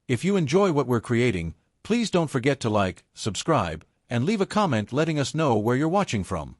If you enjoy what we're creating, please don't forget to like, subscribe, and leave a comment letting us know where you're watching from.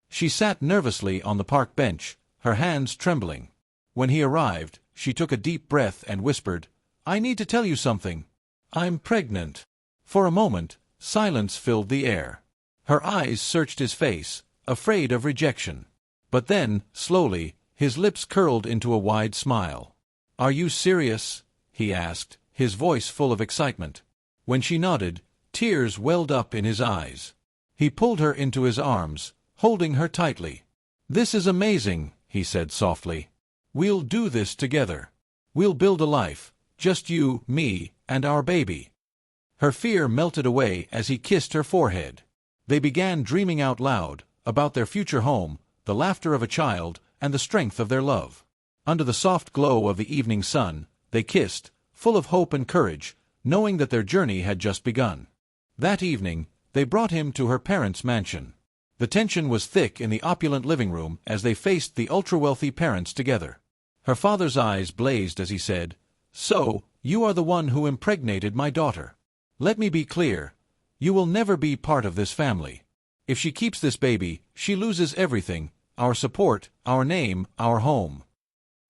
She sat nervously on the park bench, her hands trembling. When he arrived, she took a deep breath and whispered, "I need to tell you something. I'm pregnant." For a moment, silence filled the air. Her eyes searched his face, afraid of rejection. But then, slowly, his lips curled into a wide smile. "Are you serious?" he asked, his voice full of excitement. When she nodded, tears welled up in his eyes. He pulled her into his arms, holding her tightly. "This is amazing," he said softly. "We'll do this together. We'll build a life, just you, me, and our baby." Her fear melted away as he kissed her forehead. They began dreaming out loud, about their future home, the laughter of a child, and the strength of their love. Under the soft glow of the evening sun, they kissed, full of hope and courage, knowing that their journey had just begun. That evening, they brought him to her parents' mansion. The tension was thick in the opulent living room as they faced the ultra-wealthy parents together. Her father's eyes blazed as he said, "So, you are the one who impregnated my daughter. Let me be clear. You will never be part of this family. If she keeps this baby, she loses everything, our support, our name, our home."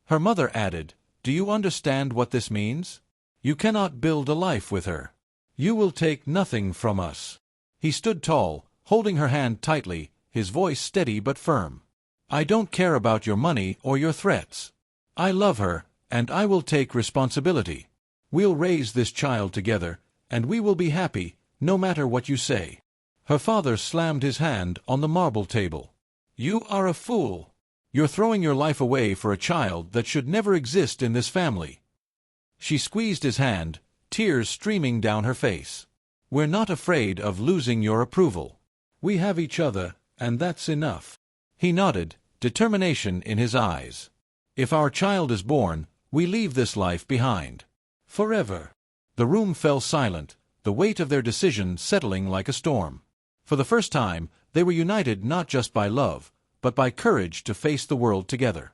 Her mother added, "Do you understand what this means? You cannot build a life with her. You will take nothing from us." He stood tall, holding her hand tightly, his voice steady but firm. "I don't care about your money or your threats. I love her, and I will take responsibility. We'll raise this child together, and we will be happy, no matter what you say." Her father slammed his hand on the marble table. "You are a fool. You're throwing your life away for a child that should never exist in this family." She squeezed his hand, tears streaming down her face. "We're not afraid of losing your approval. We have each other, and that's enough." He nodded, determination in his eyes. "If our child is born, we leave this life behind. Forever." The room fell silent, the weight of their decision settling like a storm. For the first time, they were united not just by love, but by courage to face the world together.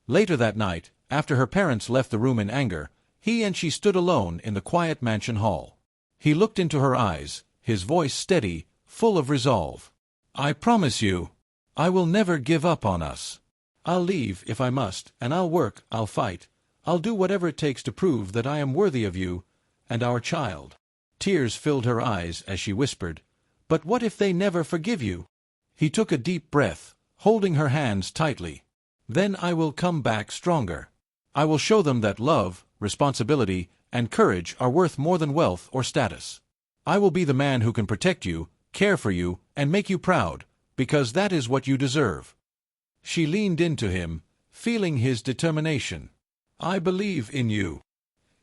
Later that night, after her parents left the room in anger, he and she stood alone in the quiet mansion hall. He looked into her eyes, his voice steady, full of resolve. "I promise you, I will never give up on us. I'll leave if I must, and I'll work, I'll fight, I'll do whatever it takes to prove that I am worthy of you and our child." Tears filled her eyes as she whispered, "But what if they never forgive you?" He took a deep breath, holding her hands tightly. "Then I will come back stronger. I will show them that love, responsibility, and courage are worth more than wealth or status. I will be the man who can protect you, care for you, and make you proud, because that is what you deserve." She leaned into him, feeling his determination. "I believe in you."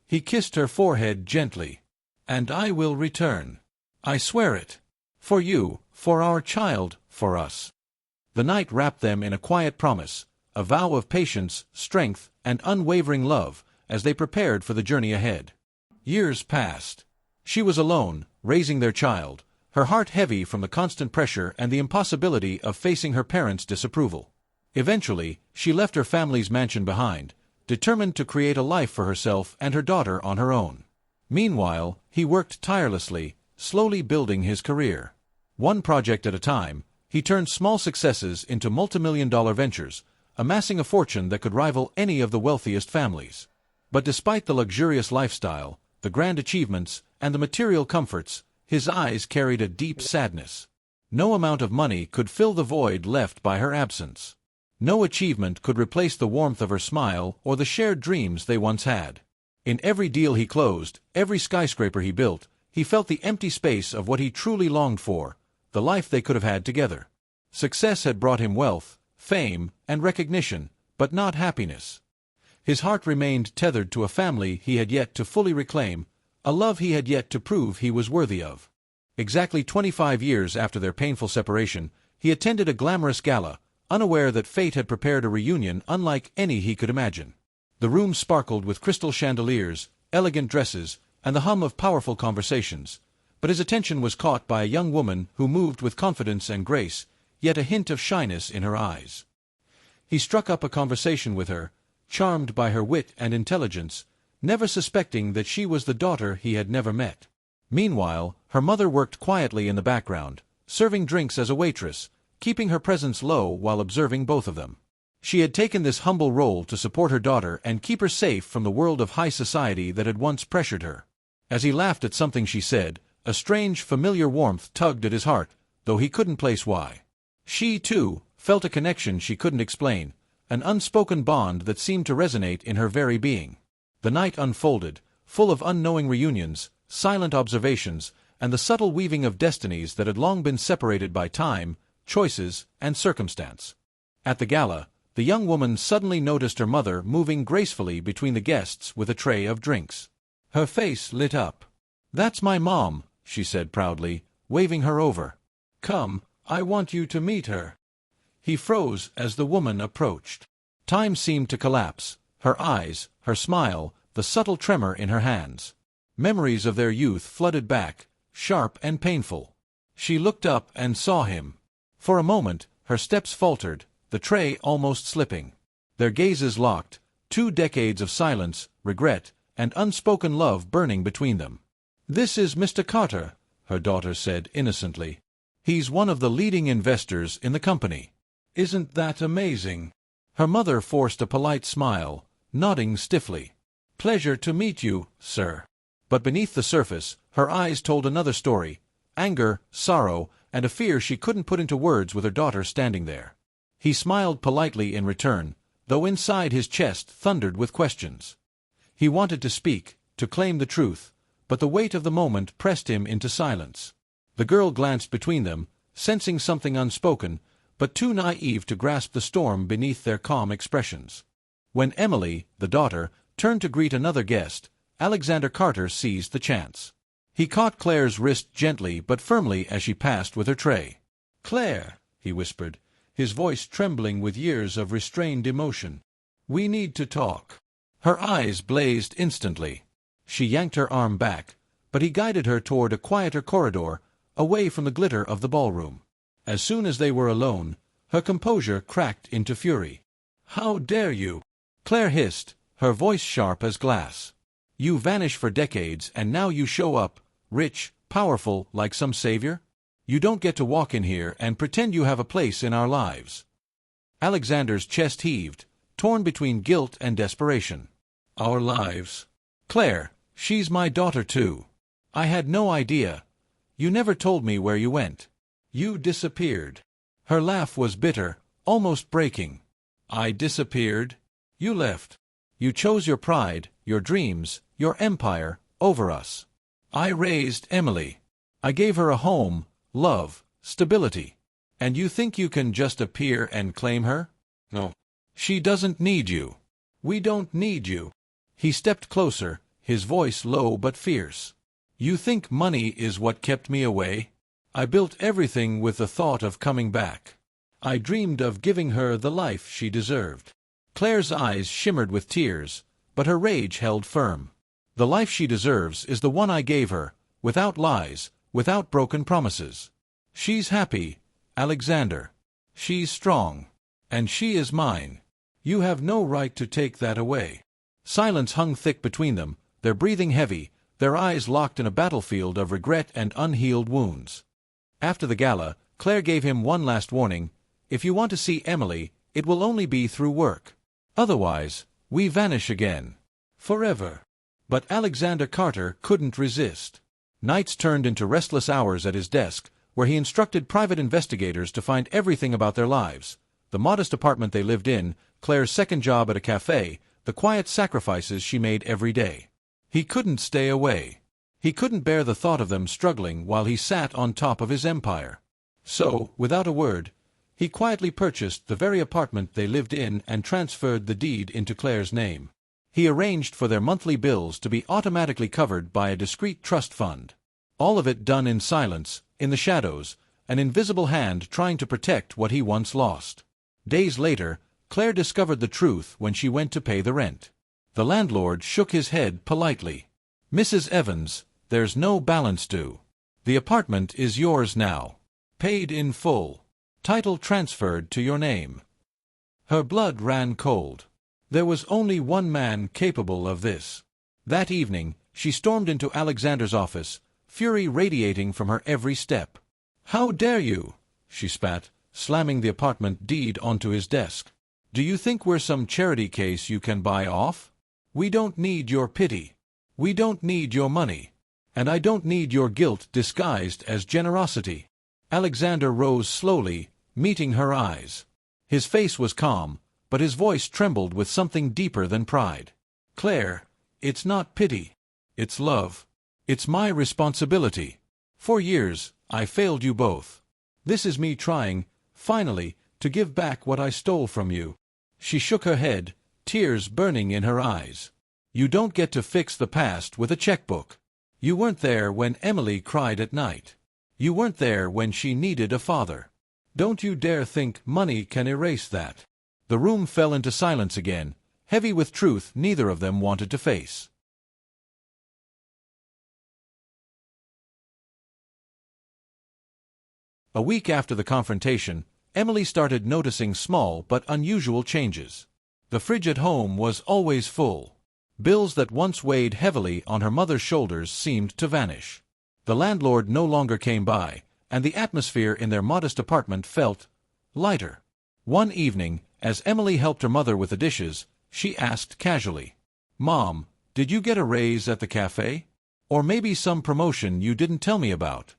He kissed her forehead gently. "And I will return. I swear it. For you, for our child, for us." The night wrapped them in a quiet promise, a vow of patience, strength, and unwavering love, as they prepared for the journey ahead. Years passed. She was alone, raising their child, her heart heavy from the constant pressure and the impossibility of facing her parents' disapproval. Eventually, she left her family's mansion behind, determined to create a life for herself and her daughter on her own. Meanwhile, he worked tirelessly, slowly building his career. One project at a time, he turned small successes into multimillion-dollar ventures, amassing a fortune that could rival any of the wealthiest families. But despite the luxurious lifestyle, the grand achievements, and the material comforts, his eyes carried a deep sadness. No amount of money could fill the void left by her absence. No achievement could replace the warmth of her smile or the shared dreams they once had. In every deal he closed, every skyscraper he built, he felt the empty space of what he truly longed for, the life they could have had together. Success had brought him wealth, fame, and recognition, but not happiness. His heart remained tethered to a family he had yet to fully reclaim, a love he had yet to prove he was worthy of. Exactly 25 years after their painful separation, he attended a glamorous gala, unaware that fate had prepared a reunion unlike any he could imagine. The room sparkled with crystal chandeliers, elegant dresses, and the hum of powerful conversations, but his attention was caught by a young woman who moved with confidence and grace, yet a hint of shyness in her eyes. He struck up a conversation with her, charmed by her wit and intelligence, never suspecting that she was the daughter he had never met. Meanwhile, her mother worked quietly in the background, serving drinks as a waitress, keeping her presence low while observing both of them. She had taken this humble role to support her daughter and keep her safe from the world of high society that had once pressured her. As he laughed at something she said, a strange, familiar warmth tugged at his heart, though he couldn't place why. She, too, felt a connection she couldn't explain, an unspoken bond that seemed to resonate in her very being. The night unfolded, full of unknowing reunions, silent observations, and the subtle weaving of destinies that had long been separated by time, choices, and circumstance. At the gala, the young woman suddenly noticed her mother moving gracefully between the guests with a tray of drinks. Her face lit up. "That's my mom," she said proudly, waving her over. "Come, I want you to meet her." He froze as the woman approached. Time seemed to collapse, her eyes, her smile, the subtle tremor in her hands. Memories of their youth flooded back, sharp and painful. She looked up and saw him. For a moment, her steps faltered, the tray almost slipping. Their gazes locked, 2 decades of silence, regret, and unspoken love burning between them. "This is Mr. Carter," her daughter said innocently. "He's one of the leading investors in the company." "Isn't that amazing?" Her mother forced a polite smile, nodding stiffly. "Pleasure to meet you, sir." But beneath the surface, her eyes told another story: anger, sorrow, and a fear she couldn't put into words with her daughter standing there. He smiled politely in return, though inside his chest thundered with questions. He wanted to speak, to claim the truth, but the weight of the moment pressed him into silence. The girl glanced between them, sensing something unspoken, but too naive to grasp the storm beneath their calm expressions. When Emily, the daughter, turned to greet another guest, Alexander Carter seized the chance. He caught Claire's wrist gently but firmly as she passed with her tray. "Claire," he whispered, his voice trembling with years of restrained emotion, "we need to talk." Her eyes blazed instantly. She yanked her arm back, but he guided her toward a quieter corridor, away from the glitter of the ballroom. As soon as they were alone, her composure cracked into fury. "How dare you?" Claire hissed, her voice sharp as glass. "You vanish for decades and now you show up, rich, powerful, like some savior? You don't get to walk in here and pretend you have a place in our lives." Alexander's chest heaved, torn between guilt and desperation. "Our lives? Claire, she's my daughter too. I had no idea. You never told me where you went. You disappeared." Her laugh was bitter, almost breaking. "I disappeared? You left. You chose your pride, your dreams, your empire, over us. I raised Emily. I gave her a home, love, stability. And you think you can just appear and claim her? No. She doesn't need you. We don't need you." He stepped closer, his voice low but fierce. "You think money is what kept me away? I built everything with the thought of coming back. I dreamed of giving her the life she deserved." Claire's eyes shimmered with tears, but her rage held firm. "The life she deserves is the one I gave her, without lies, without broken promises. She's happy, Alexander. She's strong. And she is mine. You have no right to take that away." Silence hung thick between them, their breathing heavy, their eyes locked in a battlefield of regret and unhealed wounds. After the gala, Claire gave him one last warning: "If you want to see Emily, it will only be through work. Otherwise, we vanish again. Forever." But Alexander Carter couldn't resist. Nights turned into restless hours at his desk, where he instructed private investigators to find everything about their lives: the modest apartment they lived in, Claire's second job at a cafe, the quiet sacrifices she made every day. He couldn't stay away. He couldn't bear the thought of them struggling while he sat on top of his empire. So, without a word, he quietly purchased the very apartment they lived in and transferred the deed into Claire's name. He arranged for their monthly bills to be automatically covered by a discreet trust fund. All of it done in silence, in the shadows, an invisible hand trying to protect what he once lost. Days later, Claire discovered the truth when she went to pay the rent. The landlord shook his head politely. "Mrs. Evans, there's no balance due. The apartment is yours now. Paid in full. Title transferred to your name." Her blood ran cold. There was only one man capable of this. That evening, she stormed into Alexander's office, fury radiating from her every step. "How dare you?" she spat, slamming the apartment deed onto his desk. "Do you think we're some charity case you can buy off? We don't need your pity. We don't need your money. And I don't need your guilt disguised as generosity." Alexander rose slowly, meeting her eyes. His face was calm, but his voice trembled with something deeper than pride. "Claire, it's not pity. It's love. It's my responsibility. For years, I failed you both. This is me trying, finally, to give back what I stole from you." She shook her head, tears burning in her eyes. "You don't get to fix the past with a checkbook. You weren't there when Emily cried at night. You weren't there when she needed a father. Don't you dare think money can erase that." The room fell into silence again, heavy with truth neither of them wanted to face. A week after the confrontation, Emily started noticing small but unusual changes. The fridge at home was always full. Bills that once weighed heavily on her mother's shoulders seemed to vanish. The landlord no longer came by, and the atmosphere in their modest apartment felt lighter. One evening, as Emily helped her mother with the dishes, she asked casually, "Mom, did you get a raise at the cafe? Or maybe some promotion you didn't tell me about?"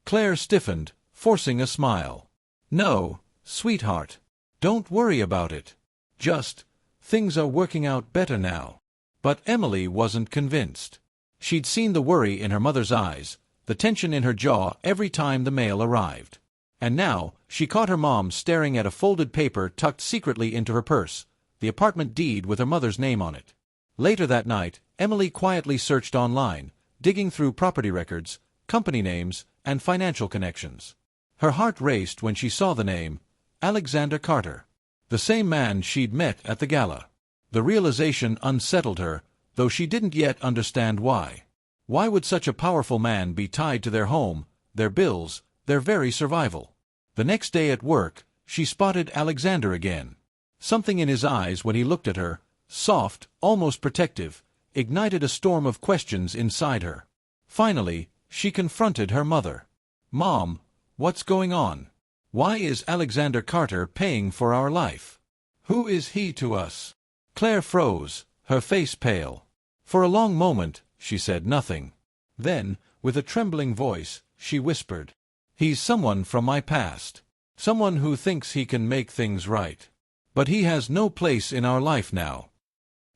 Claire stiffened, forcing a smile. "No, sweetheart. Don't worry about it. Just, things are working out better now." But Emily wasn't convinced. She'd seen the worry in her mother's eyes, the tension in her jaw every time the mail arrived. And now, she caught her mom staring at a folded paper tucked secretly into her purse, the apartment deed with her mother's name on it. Later that night, Emily quietly searched online, digging through property records, company names, and financial connections. Her heart raced when she saw the name, Alexander Carter. The same man she'd met at the gala. The realization unsettled her, though she didn't yet understand why. Why would such a powerful man be tied to their home, their bills, their very survival? The next day at work, she spotted Alexander again. Something in his eyes when he looked at her, soft, almost protective, ignited a storm of questions inside her. Finally, she confronted her mother. "Mom, what's going on? Why is Alexander Carter paying for our life? Who is he to us?" Claire froze, her face pale. For a long moment, she said nothing. Then, with a trembling voice, she whispered, "He's someone from my past. Someone who thinks he can make things right. But he has no place in our life now."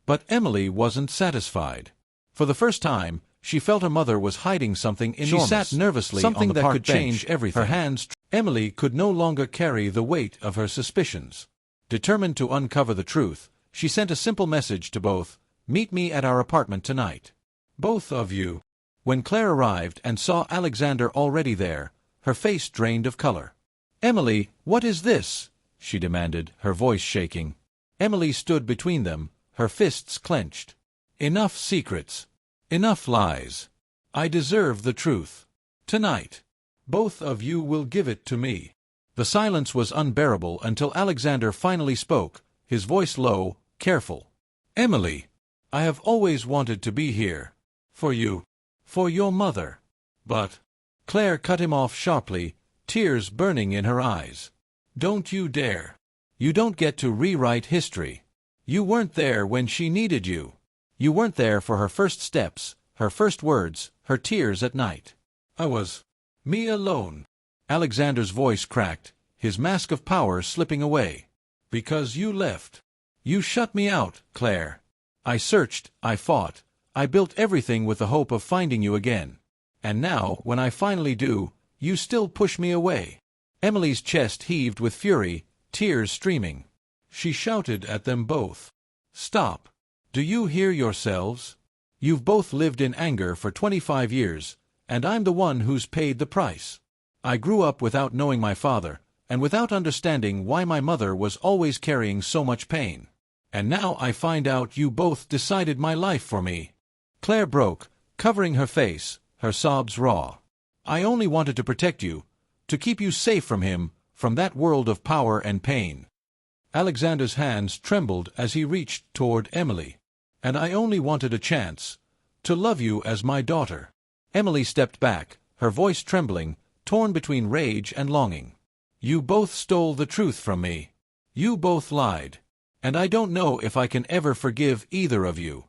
But Emily wasn't satisfied. For the first time, she felt her mother was hiding something enormous. She sat nervously on the park bench, that could change everything. Her hands. Emily could no longer carry the weight of her suspicions. Determined to uncover the truth, she sent a simple message to both, "Meet me at our apartment tonight. Both of you." When Claire arrived and saw Alexander already there, her face drained of color. "Emily, what is this?" she demanded, her voice shaking. Emily stood between them, her fists clenched. "Enough secrets. Enough lies. I deserve the truth. Tonight. Both of you will give it to me." The silence was unbearable until Alexander finally spoke, his voice low, careful. "Emily, I have always wanted to be here. For you. For your mother. But—" Claire cut him off sharply, tears burning in her eyes. "Don't you dare. You don't get to rewrite history. You weren't there when she needed you. You weren't there for her first steps, her first words, her tears at night. I was. Me alone." Alexander's voice cracked, his mask of power slipping away. "Because you left. You shut me out, Claire. I searched, I fought, I built everything with the hope of finding you again. And now, when I finally do, you still push me away." Emily's chest heaved with fury, tears streaming. She shouted at them both. "Stop. Do you hear yourselves? You've both lived in anger for 25 years, and I'm the one who's paid the price. I grew up without knowing my father, and without understanding why my mother was always carrying so much pain. And now I find out you both decided my life for me." Claire broke, covering her face, her sobs raw. "I only wanted to protect you, to keep you safe from him, from that world of power and pain." Alexander's hands trembled as he reached toward Emily. And I only wanted a chance to love you as my daughter. Emily stepped back, her voice trembling, torn between rage and longing. You both stole the truth from me. You both lied. And I don't know if I can ever forgive either of you.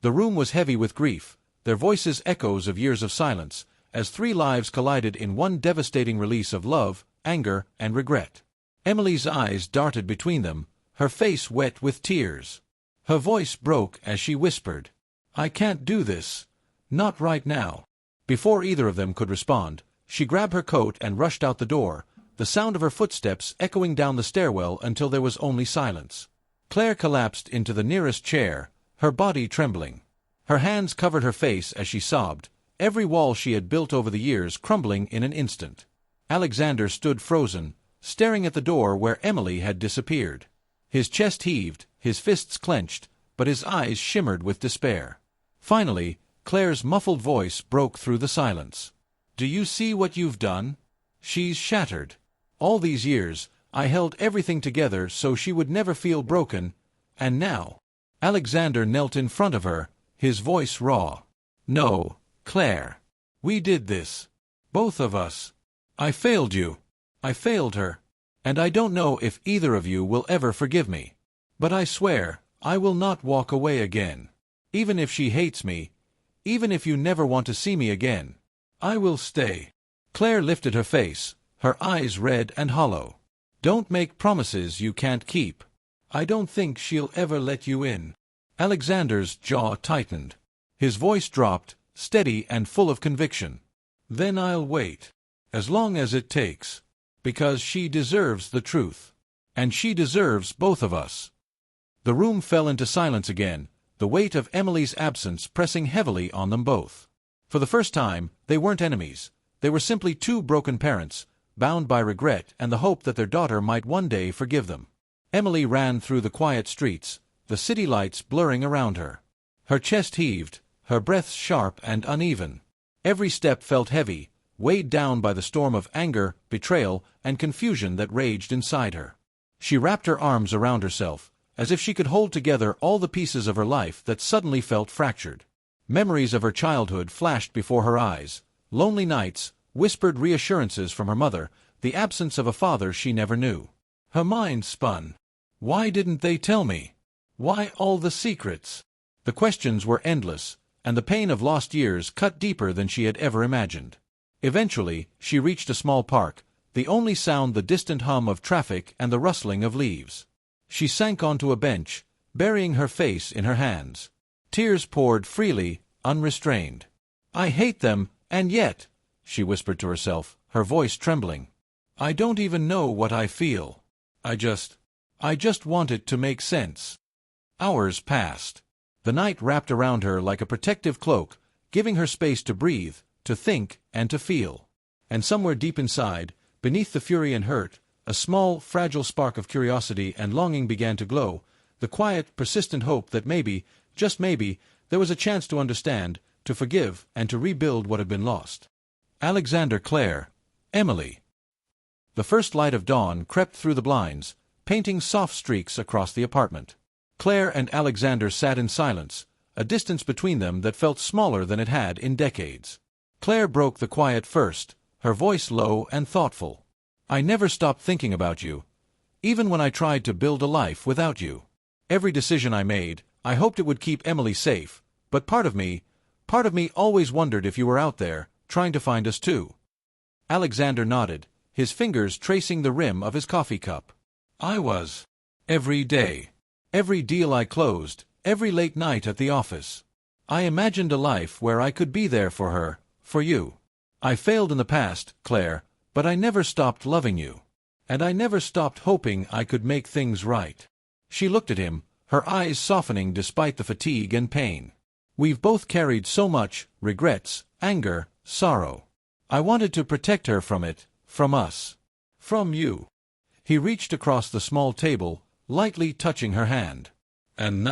The room was heavy with grief, their voices echoes of years of silence, as three lives collided in one devastating release of love, anger, and regret. Emily's eyes darted between them, her face wet with tears. Her voice broke as she whispered, I can't do this. Not right now. Before either of them could respond, she grabbed her coat and rushed out the door, the sound of her footsteps echoing down the stairwell until there was only silence. Claire collapsed into the nearest chair, her body trembling. Her hands covered her face as she sobbed, every wall she had built over the years crumbling in an instant. Alexander stood frozen, staring at the door where Emily had disappeared. His chest heaved, his fists clenched, but his eyes shimmered with despair. Finally, Claire's muffled voice broke through the silence. Do you see what you've done? She's shattered. All these years, I held everything together so she would never feel broken, and now... Alexander knelt in front of her, his voice raw. No, Claire. We did this. Both of us. I failed you. I failed her. And I don't know if either of you will ever forgive me. But I swear, I will not walk away again. Even if she hates me, even if you never want to see me again, I will stay. Claire lifted her face, her eyes red and hollow. Don't make promises you can't keep. I don't think she'll ever let you in. Alexander's jaw tightened. His voice dropped, steady and full of conviction. Then I'll wait. As long as it takes. Because she deserves the truth. And she deserves both of us. The room fell into silence again, the weight of Emily's absence pressing heavily on them both. For the first time, they weren't enemies. They were simply two broken parents, bound by regret and the hope that their daughter might one day forgive them. Emily ran through the quiet streets, the city lights blurring around her. Her chest heaved, her breath sharp and uneven. Every step felt heavy, weighed down by the storm of anger, betrayal, and confusion that raged inside her. She wrapped her arms around herself, as if she could hold together all the pieces of her life that suddenly felt fractured. Memories of her childhood flashed before her eyes, lonely nights, whispered reassurances from her mother, the absence of a father she never knew. Her mind spun. Why didn't they tell me? Why all the secrets? The questions were endless, and the pain of lost years cut deeper than she had ever imagined. Eventually, she reached a small park, the only sound the distant hum of traffic and the rustling of leaves. She sank onto a bench, burying her face in her hands. Tears poured freely, unrestrained. I hate them, and yet, she whispered to herself, her voice trembling. I don't even know what I feel. I just want it to make sense. Hours passed. The night wrapped around her like a protective cloak, giving her space to breathe, to think, and to feel. And somewhere deep inside, beneath the fury and hurt, a small, fragile spark of curiosity and longing began to glow, the quiet, persistent hope that maybe, just maybe, there was a chance to understand, to forgive, and to rebuild what had been lost. Alexander, Claire, Emily. The first light of dawn crept through the blinds, painting soft streaks across the apartment. Claire and Alexander sat in silence, a distance between them that felt smaller than it had in decades. Claire broke the quiet first, her voice low and thoughtful. I never stopped thinking about you, even when I tried to build a life without you. Every decision I made, I hoped it would keep Emily safe, but part of me always wondered if you were out there, trying to find us too. Alexander nodded, his fingers tracing the rim of his coffee cup. I was. Every day. Every deal I closed, every late night at the office. I imagined a life where I could be there for her, for you. I failed in the past, Claire, but I never stopped loving you. And I never stopped hoping I could make things right. She looked at him, her eyes softening despite the fatigue and pain. We've both carried so much, regrets, anger, sorrow. I wanted to protect her from it, from us. From you. He reached across the small table, lightly touching her hand. And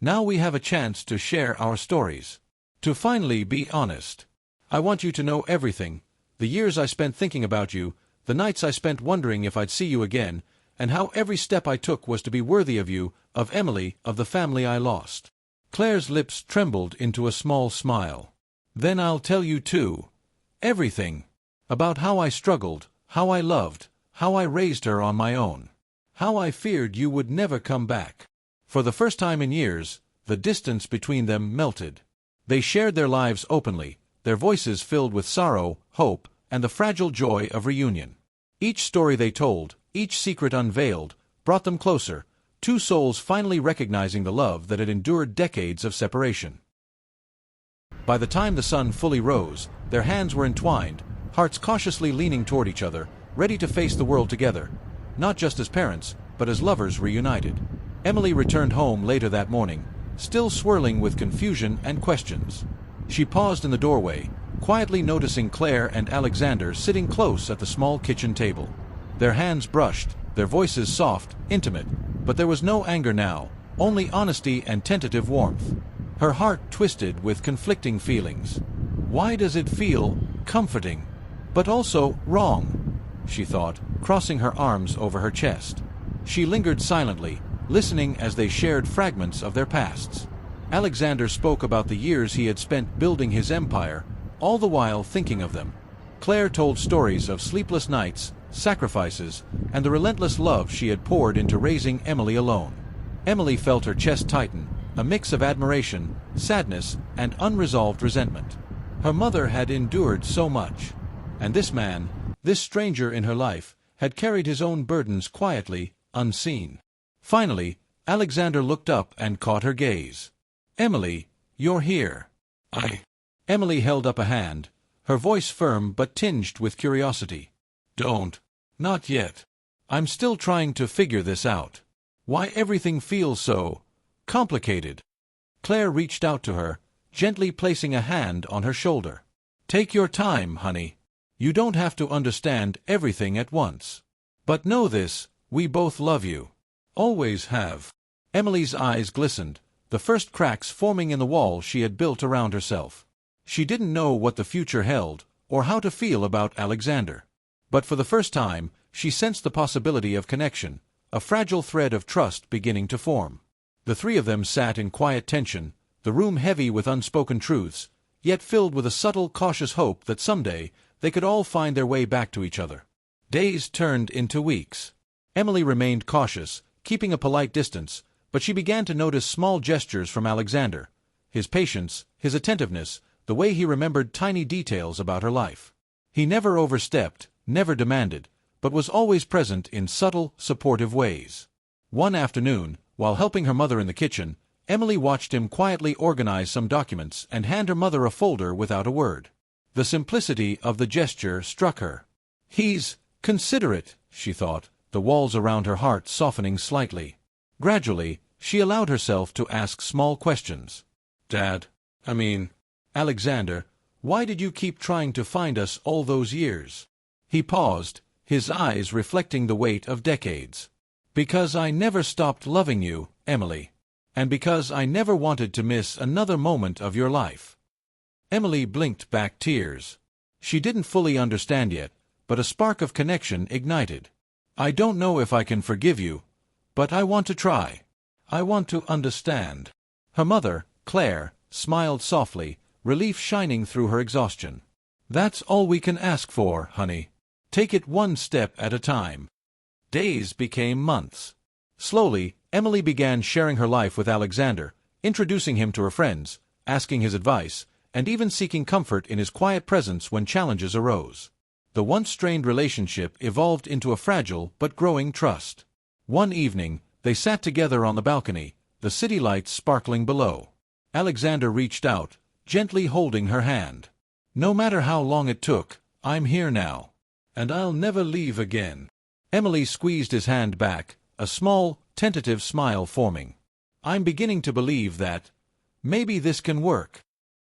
now we have a chance to share our stories. To finally be honest. I want you to know everything, the years I spent thinking about you, the nights I spent wondering if I'd see you again, and how every step I took was to be worthy of you, of Emily, of the family I lost. Claire's lips trembled into a small smile. "Then I'll tell you too. Everything. About how I struggled, how I loved, how I raised her on my own. How I feared you would never come back." For the first time in years, the distance between them melted. They shared their lives openly, their voices filled with sorrow, hope, and the fragile joy of reunion. Each story they told, each secret unveiled, brought them closer, two souls finally recognizing the love that had endured decades of separation. By the time the sun fully rose, their hands were entwined, hearts cautiously leaning toward each other, ready to face the world together, not just as parents, but as lovers reunited. Emily returned home later that morning, still swirling with confusion and questions. She paused in the doorway, quietly noticing Claire and Alexander sitting close at the small kitchen table. Their hands brushed, their voices soft, intimate, but there was no anger now, only honesty and tentative warmth. Her heart twisted with conflicting feelings. Why does it feel comforting, but also wrong? She thought, crossing her arms over her chest. She lingered silently, listening as they shared fragments of their pasts. Alexander spoke about the years he had spent building his empire, all the while thinking of them. Claire told stories of sleepless nights, sacrifices, and the relentless love she had poured into raising Emily alone. Emily felt her chest tighten, a mix of admiration, sadness, and unresolved resentment. Her mother had endured so much, and this man, this stranger in her life, had carried his own burdens quietly, unseen. Finally, Alexander looked up and caught her gaze. "Emily, you're here." Emily held up a hand, her voice firm but tinged with curiosity. "Don't. Not yet. I'm still trying to figure this out. Why everything feels so complicated." Claire reached out to her, gently placing a hand on her shoulder. "Take your time, honey. You don't have to understand everything at once. But know this, we both love you. Always have." Emily's eyes glistened, the first cracks forming in the wall she had built around herself. She didn't know what the future held, or how to feel about Alexander. But for the first time, she sensed the possibility of connection, a fragile thread of trust beginning to form. The three of them sat in quiet tension, the room heavy with unspoken truths, yet filled with a subtle, cautious hope that someday they could all find their way back to each other. Days turned into weeks. Emily remained cautious, keeping a polite distance, but she began to notice small gestures from Alexander, his patience, his attentiveness, the way he remembered tiny details about her life. He never overstepped, never demanded, but was always present in subtle, supportive ways. One afternoon, while helping her mother in the kitchen, Emily watched him quietly organize some documents and hand her mother a folder without a word. The simplicity of the gesture struck her. "He's considerate," she thought, the walls around her heart softening slightly. Gradually, she allowed herself to ask small questions. Alexander, why did you keep trying to find us all those years?" He paused, his eyes reflecting the weight of decades. "Because I never stopped loving you, Emily. And because I never wanted to miss another moment of your life." Emily blinked back tears. She didn't fully understand yet, but a spark of connection ignited. "I don't know if I can forgive you, but I want to try. I want to understand." Her mother, Claire, smiled softly, relief shining through her exhaustion. "That's all we can ask for, honey. Take it one step at a time." Days became months. Slowly, Emily began sharing her life with Alexander, introducing him to her friends, asking his advice, and even seeking comfort in his quiet presence when challenges arose. The once strained relationship evolved into a fragile but growing trust. One evening, they sat together on the balcony, the city lights sparkling below. Alexander reached out, gently holding her hand. "No matter how long it took, I'm here now. And I'll never leave again." Emily squeezed his hand back, a small, tentative smile forming. "I'm beginning to believe that maybe this can work."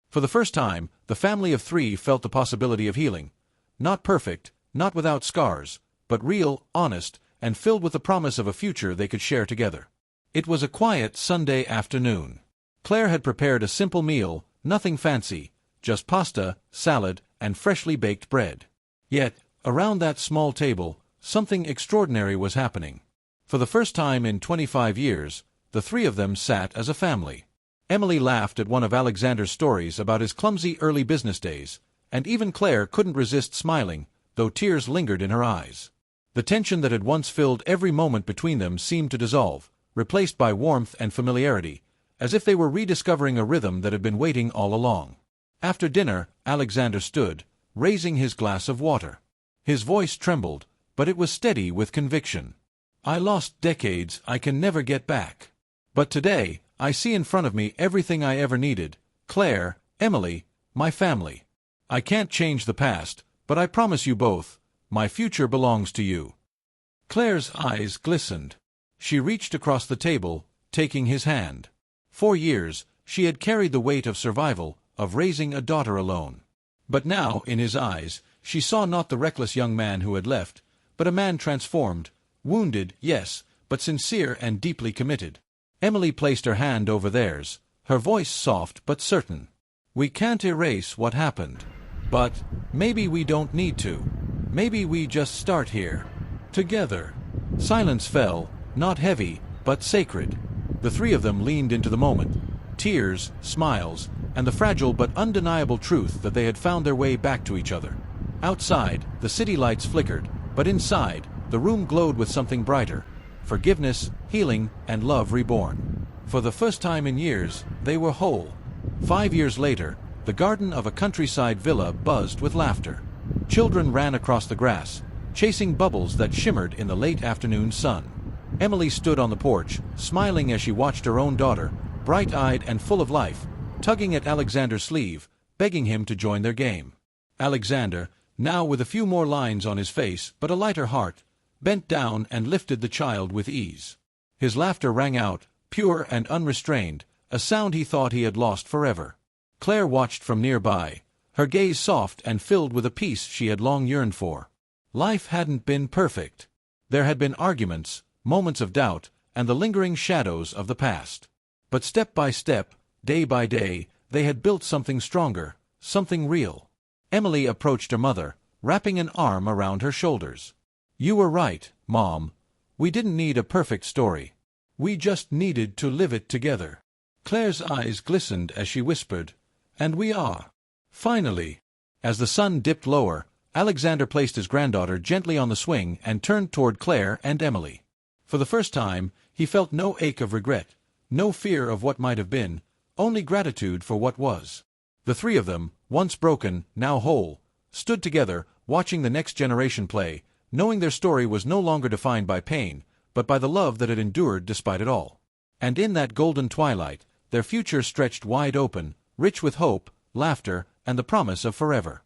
For the first time, the family of three felt the possibility of healing. Not perfect, not without scars, but real, honest, and filled with the promise of a future they could share together. It was a quiet Sunday afternoon. Claire had prepared a simple meal, nothing fancy, just pasta, salad, and freshly baked bread. Yet, around that small table, something extraordinary was happening. For the first time in 25 years, the three of them sat as a family. Emily laughed at one of Alexander's stories about his clumsy early business days, and even Claire couldn't resist smiling, though tears lingered in her eyes. The tension that had once filled every moment between them seemed to dissolve, replaced by warmth and familiarity, as if they were rediscovering a rhythm that had been waiting all along. After dinner, Alexander stood, raising his glass of water. His voice trembled, but it was steady with conviction. "I lost decades I can never get back. But today, I see in front of me everything I ever needed: Claire, Emily, my family. I can't change the past, but I promise you both, my future belongs to you." Claire's eyes glistened. She reached across the table, taking his hand. For years, she had carried the weight of survival, of raising a daughter alone. But now, in his eyes, she saw not the reckless young man who had left, but a man transformed, wounded, yes, but sincere and deeply committed. Emily placed her hand over theirs, her voice soft but certain. "We can't erase what happened. But maybe we don't need to. Maybe we just start here. Together." Silence fell, not heavy, but sacred. The three of them leaned into the moment. Tears, smiles, and the fragile but undeniable truth that they had found their way back to each other. Outside, the city lights flickered, but inside, the room glowed with something brighter: forgiveness, healing, and love reborn. For the first time in years, they were whole. 5 years later, the garden of a countryside villa buzzed with laughter. Children ran across the grass, chasing bubbles that shimmered in the late afternoon sun. Emily stood on the porch, smiling as she watched her own daughter, bright-eyed and full of life, tugging at Alexander's sleeve, begging him to join their game. Alexander, now with a few more lines on his face but a lighter heart, bent down and lifted the child with ease. His laughter rang out, pure and unrestrained, a sound he thought he had lost forever. Claire watched from nearby, her gaze soft and filled with a peace she had long yearned for. Life hadn't been perfect. There had been arguments, moments of doubt, and the lingering shadows of the past. But step by step, day by day, they had built something stronger, something real. Emily approached her mother, wrapping an arm around her shoulders. "You were right, Mom. We didn't need a perfect story. We just needed to live it together." Claire's eyes glistened as she whispered, "And we are. Finally." As the sun dipped lower, Alexander placed his granddaughter gently on the swing and turned toward Claire and Emily. For the first time, he felt no ache of regret, no fear of what might have been, only gratitude for what was. The three of them, once broken, now whole, stood together, watching the next generation play, knowing their story was no longer defined by pain, but by the love that had endured despite it all. And in that golden twilight, their future stretched wide open, rich with hope, laughter, and the promise of forever.